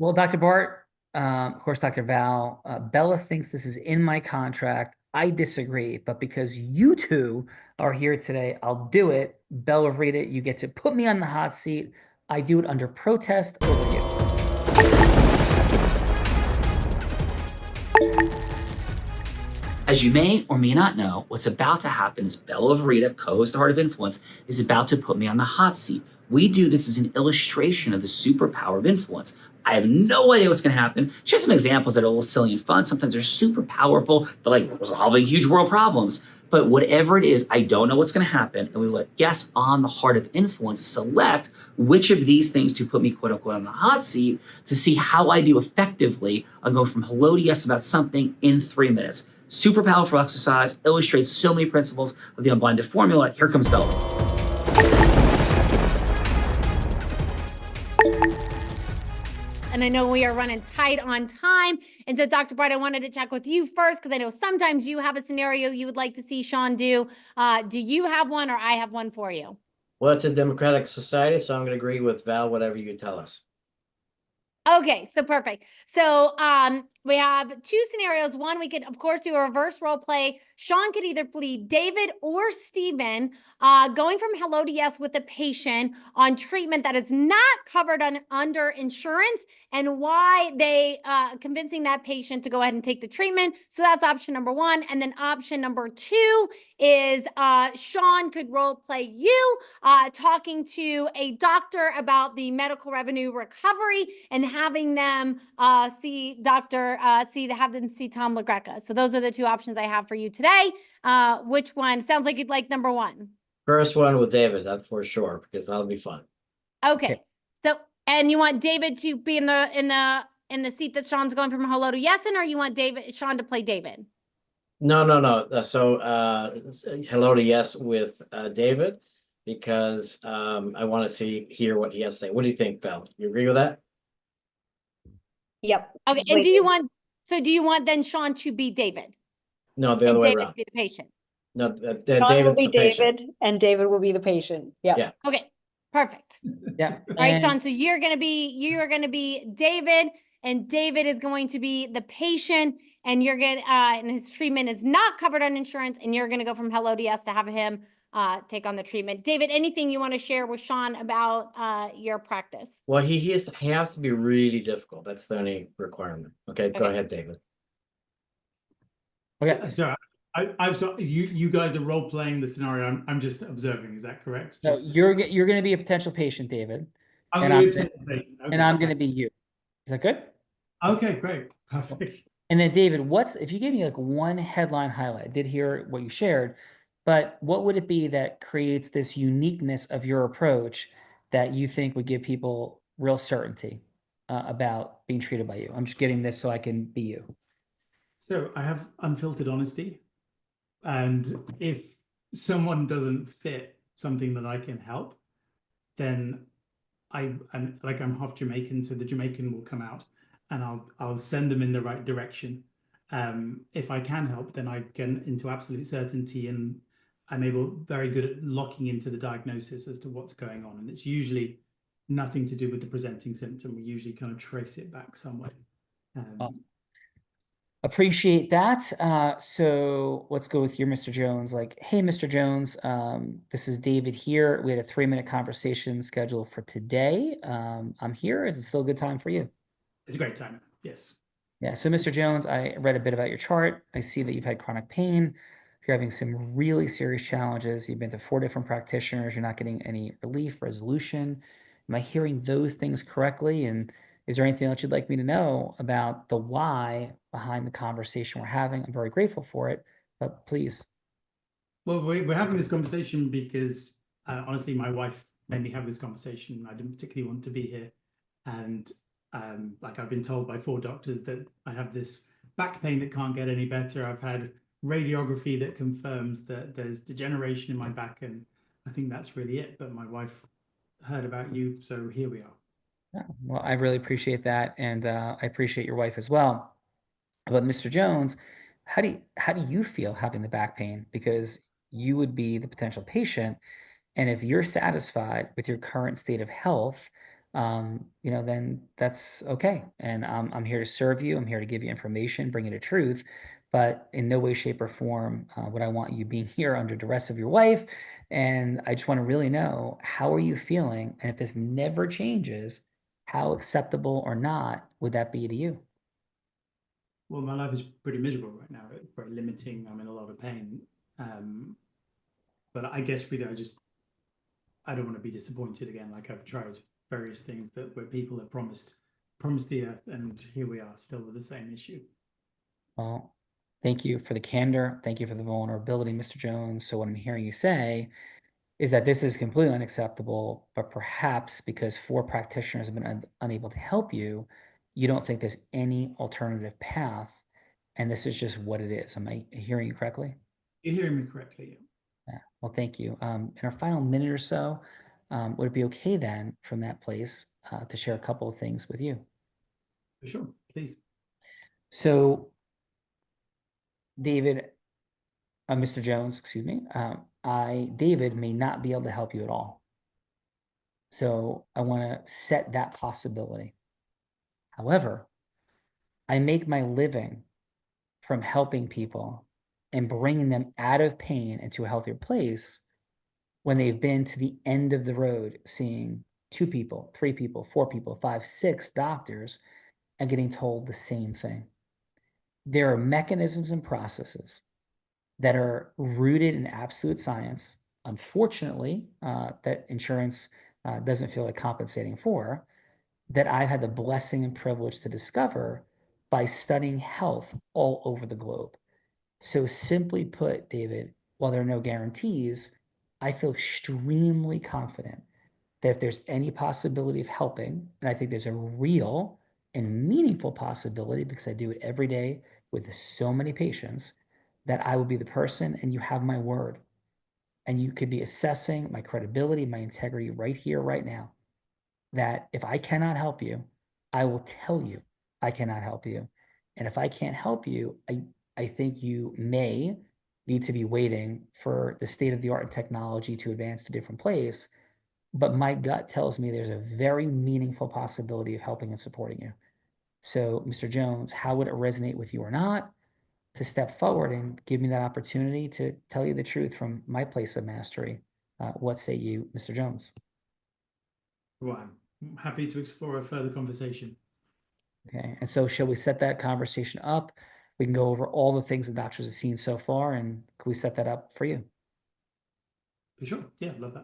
Well, Dr. Bart, of course, Dr. Val, Bella thinks this is in my contract. I disagree, but because you two are here today, I'll do it. Bella, read it. You get to put me on the hot seat. I do it under protest over you. As you may or may not know, what's about to happen is Bella Verita, co-host of Heart of Influence, is about to put me on the hot seat. We do this as an illustration of the superpower of influence. I have no idea what's going to happen. Just some examples that are a little silly and fun. Sometimes they're super powerful. They're like resolving huge world problems. But whatever it is, I don't know what's going to happen. And we let guests on the Heart of Influence select which of these things to put me, quote unquote, on the hot seat to see how I do effectively on going from hello to yes about something in 3 minutes. Super powerful exercise, illustrates so many principles of the unblinded formula. Here comes Bella. And I know we are running tight on time. And so, Dr. Bright, I wanted to check with you first, because I know sometimes you have a scenario you would like to see Sean do. Do you have one, or I have one for you? Well, it's a democratic society, so I'm going to agree with Val, whatever you tell us. Okay, so perfect. So we have two scenarios. One, we could, of course, do a reverse role play. Sean could either plead David or Stephen, going from hello to yes with a patient on treatment that is not covered under insurance, and why they convincing that patient to go ahead and take the treatment. So that's option number one. And then option number two is Sean could role play you talking to a doctor about the medical revenue recovery and having them have them see Tom LaGreca. So those are the two options I have for you today. Which one? Sounds like you'd like number one. First one with David, that's for sure, because that'll be fun. Okay. So, and you want David to be in the seat that Sean's going from hello to yes in, or you want Sean to play David? No. So hello to yes with David, because I want to hear what he has to say. What do you think, Val? You agree with that? Yep. Okay. And do you want then Sean to be David? No, the other way David around. be the patient. No, Sean will be David, and David will be the patient. Yeah. Okay. Perfect. Yeah. All right, Sean. So you're gonna be David, and David is going to be the patient, and you're gonna and his treatment is not covered on insurance, and you're gonna go from hello to yes to have him take on the treatment. David, anything you want to share with Sean about your practice? Well, he has to be really difficult. That's the only requirement. Okay, go ahead, David. Okay, so I'm sorry, you guys are role playing the scenario. I'm just observing. Is that correct? No, you're going to be a potential patient, David, and I'm going to be you. Is that good? Okay, great, perfect. And then, David, if you gave me like one headline highlight? I did hear what you shared, but what would it be that creates this uniqueness of your approach that you think would give people real certainty about being treated by you? I'm just getting this so I can be you. So I have unfiltered honesty, and if someone doesn't fit something that I can help, then I'm half Jamaican, so the Jamaican will come out, and I'll send them in the right direction. If I can help, then I get into absolute certainty, and I'm very good at locking into the diagnosis as to what's going on. And it's usually nothing to do with the presenting symptom. We usually kind of trace it back somewhere. Appreciate that. So let's go with your Mr. Jones. Like, hey, Mr. Jones, this is David here. We had a 3-minute conversation scheduled for today. I'm here. Is it still a good time for you? It's a great time. Yes. Yeah. So, Mr. Jones, I read a bit about your chart. I see that you've had chronic pain. You're having some really serious challenges. You've been to 4 different practitioners. You're not getting any relief, resolution. Am I hearing those things correctly? And is there anything else you'd like me to know about the why behind the conversation we're having? I'm very grateful for it, but please. Well, we're having this conversation because honestly, my wife made me have this conversation. I didn't particularly want to be here. And like I've been told by 4 doctors that I have this back pain that can't get any better. I've had radiography that confirms that there's degeneration in my back, and I think that's really it. But my wife heard about you, so here we are. Yeah, well, I really appreciate that, and I appreciate your wife as well. But Mr. Jones, how do you feel having the back pain? Because you would be the potential patient, and if you're satisfied with your current state of health, then that's okay. And I'm here to serve you. I'm here to give you information, bring you to truth. But in no way, shape, or form would I want you being here under duress of your wife. And I just want to really know, how are you feeling? And if this never changes, how acceptable or not would that be to you? Well, my life is pretty miserable right now. It's very limiting. I'm in a lot of pain. But I guess really, I don't want to be disappointed again. Like I've tried various things where people have promised the earth, and here we are still with the same issue. Well, thank you for the candor. Thank you for the vulnerability, Mr. Jones. So what I'm hearing you say is that this is completely unacceptable, but perhaps because 4 practitioners have been unable to help you, you don't think there's any alternative path, and this is just what it is. Am I hearing you correctly? You're hearing me correctly. Yeah. Well, thank you. In our final minute or so, would it be okay then from that place to share a couple of things with you? For sure, please. So, David, Mr. Jones, excuse me, David may not be able to help you at all. So I want to set that possibility. However, I make my living from helping people and bringing them out of pain into a healthier place when they've been to the end of the road, seeing 2 people, 3 people, 4 people, 5, 6 doctors, and getting told the same thing. There are mechanisms and processes that are rooted in absolute science, unfortunately, that insurance doesn't feel like compensating for, that I've had the blessing and privilege to discover by studying health all over the globe. So simply put, David, while there are no guarantees, I feel extremely confident that if there's any possibility of helping, and I think there's a real and meaningful possibility because I do it every day with so many patients, that I will be the person, and you have my word. And you could be assessing my credibility, my integrity right here, right now, that if I cannot help you, I will tell you I cannot help you. And if I can't help you, I think you may need to be waiting for the state of the art and technology to advance to a different place. But my gut tells me there's a very meaningful possibility of helping and supporting you. So, Mr. Jones, how would it resonate with you or not to step forward and give me that opportunity to tell you the truth from my place of mastery? What say you, Mr. Jones? Well, I'm happy to explore a further conversation. Okay, and so shall we set that conversation up? We can go over all the things the doctors have seen so far, and can we set that up for you? For sure. Yeah, love that.